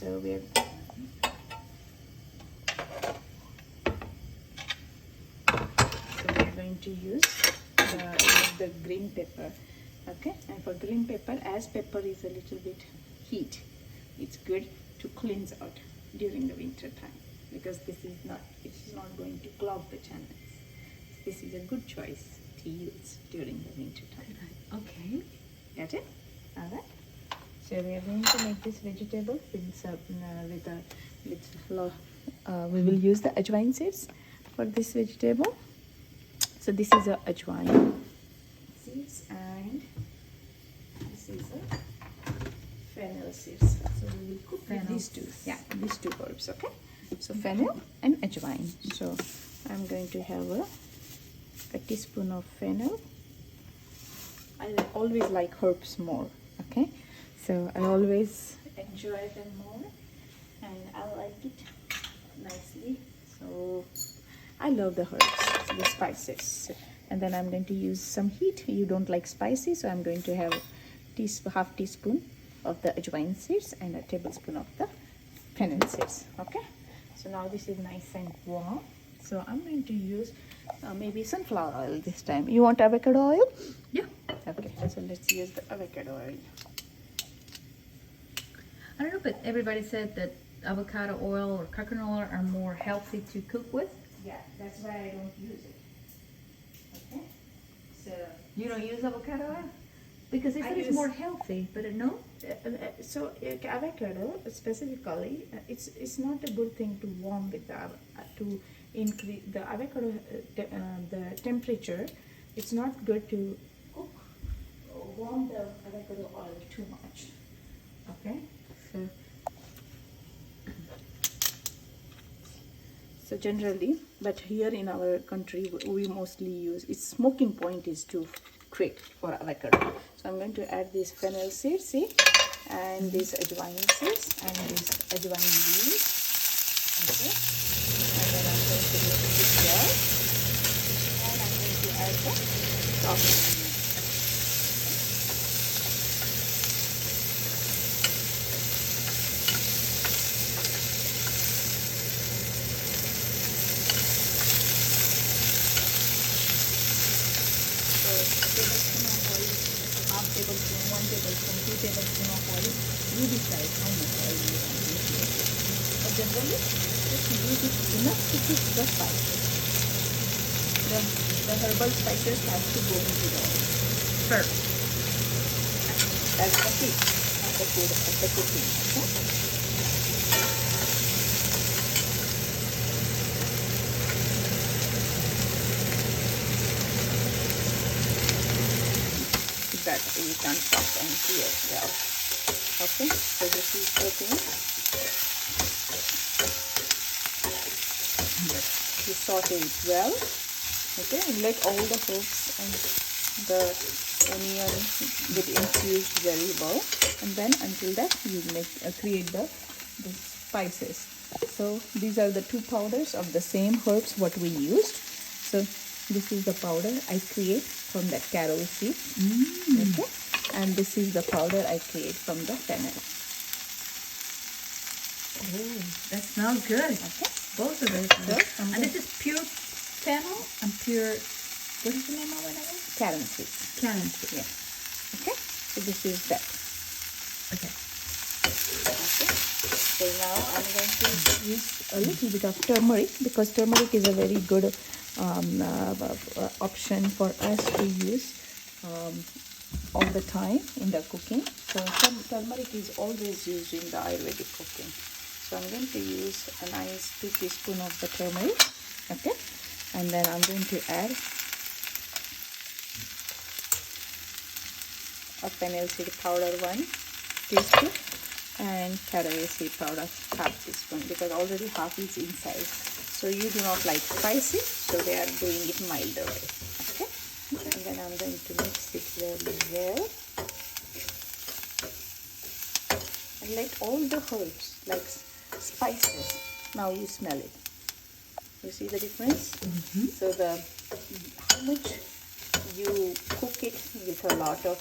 So we're going to use the green pepper. Okay, and for green pepper, as pepper is a little bit heat, it's good to cleanse out during the winter time, because it's not going to clog the channels. This is a good choice to use during the winter time. Okay. Got it? All right. So we are going to make this vegetable we will use the ajwain seeds for this vegetable. So this is a ajwain seeds, and this is a fennel seeds. So we will cook with these two. Yeah, these two herbs. Okay. So fennel and ajwain. So I'm going to have a teaspoon of fennel. I always like herbs more. Okay, so I always enjoy them more, and I like it nicely. So I love the herbs, the spices. And then I'm going to use some heat. You don't like spicy, so I'm going to have half teaspoon of the ajwain seeds and a tablespoon of the fennel seeds. Okay, so now this is nice and warm. So I'm going to use maybe sunflower oil this time. You want avocado oil? Yeah. Okay, so let's use the avocado oil. I don't know, but everybody said that avocado oil or coconut oil are more healthy to cook with. Yeah, that's why I don't use it. Okay, so You don't use avocado oil? Because they I said it's use- more healthy, but no? Avocado specifically, it's not a good thing to warm with to increase the avocado the temperature. It's not good to cook or warm the avocado oil too much. Okay, so generally, but here in our country we mostly use its smoking point is too quick for avocado. So I'm going to add this fennel seeds, see, and this ajwain seeds and this ajwain leaves. Okay, and then I'm going to mix it well, and I'm going to add the chopped onion. Tablespoon of oil, half tablespoon, 1 tablespoon, 2 tablespoon of oil. You decide how much oil you want to use. But generally, just use it enough to cook the spices. The herbal spices have to go into the oil first. That's the key of the food, of the cooking. Okay? That you can stop and see as well. Okay, so this is the thing. You saute it well. Okay, and let all the herbs and the onion get infused very well, and then until that you create the spices. So these are the two powders of the same herbs what we used. So this is the powder I create from that carob seed. Okay, and this is the powder I create from the fennel. Oh, that smells good. Okay, Both of those. So, And this is pure fennel and pure, what is the name of it again? carob seeds. Cannon seed. Yeah. Okay, so this is that. Okay. Okay. So now I'm going to use a little bit of turmeric, because turmeric is a very good option for us to use all the time in the cooking. So turmeric is always used in the Ayurvedic cooking. So I'm going to use a nice 2 teaspoons of the turmeric. Okay, and then I'm going to add a fennel seed powder 1 teaspoon and caraway seed powder half teaspoon, because already half is inside. So you do not like spicy, so they are doing it milder way. Okay, and then I'm going to mix it very well, and let all the herbs like spices. Now you smell it. You see the difference? So how much you cook it with a lot of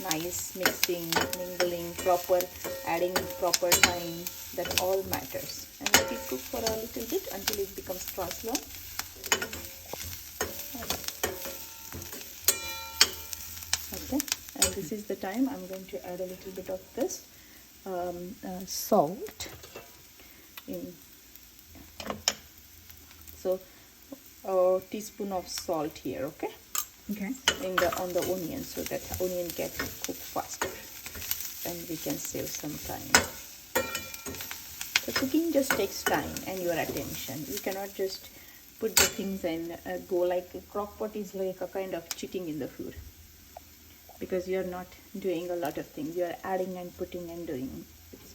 nice mixing, mingling, proper adding proper time, that all matters. And let it cook for a little bit until it becomes translucent. Okay, and this is the time I'm going to add a little bit of this salt in. So a teaspoon of salt here, okay, Okay. on the onion, so that onion gets cooked faster and we can save some time. So cooking just takes time and your attention. You cannot just put the things and go like a crock pot is like a kind of cheating in the food, because you are not doing a lot of things. You are adding and putting and doing.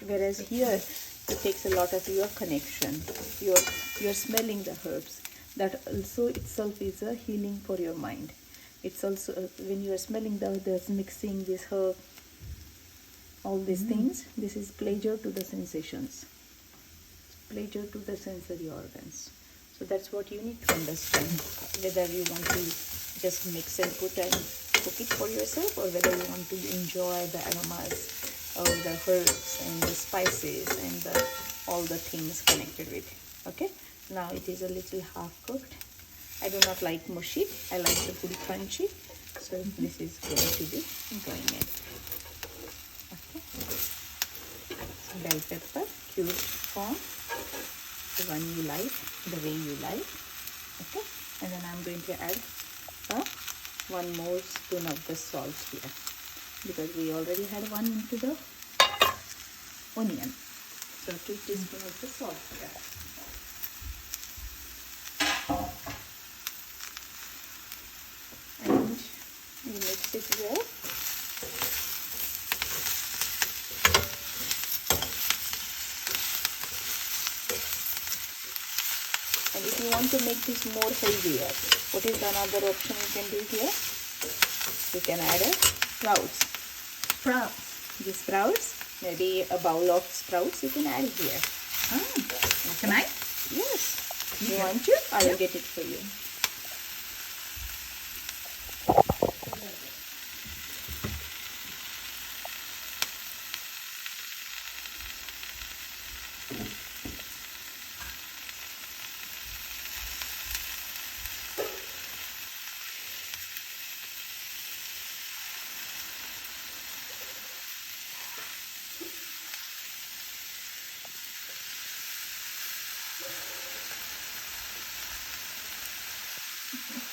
Whereas here it takes a lot of your connection. You're smelling the herbs. That also itself is a healing for your mind. It's also when you are smelling the mixing this herb, all these things, this is pleasure to the sensations, pleasure to the sensory organs. So that's what you need to understand, whether you want to just mix and put and cook it for yourself, or whether you want to enjoy the aromas of the herbs and the spices and all the things connected with. Okay, now it is a little half cooked. I do not like mushy, I like the food crunchy, so this is going to be going in. Okay, so bell pepper, cubed form, the one you like, the way you like. Okay, and then I'm going to add one more spoon of the salt here, because we already had one into the onion. So 2 teaspoons of the salt here. And you mix it well. And if you want to make this more healthier, what is another option you can do here? You can add a sprouts. The sprouts, maybe a bowl of sprouts you can add here. Can I? Yes. You want to? I will get it for you.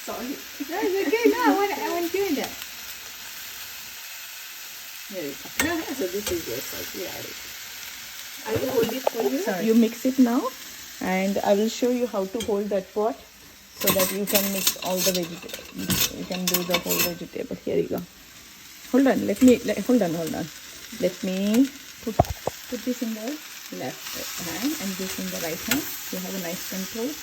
Sorry. No, it's okay. No, I want doing that. Here you go. So this is your salt. You add it. I will hold it for you. Sorry. You mix it now, and I will show you how to hold that pot so that you can mix all the vegetables. You can do the whole vegetable. Here you go. Hold on. Hold on. Let me put this in the left hand and this in the right hand. You have a nice control.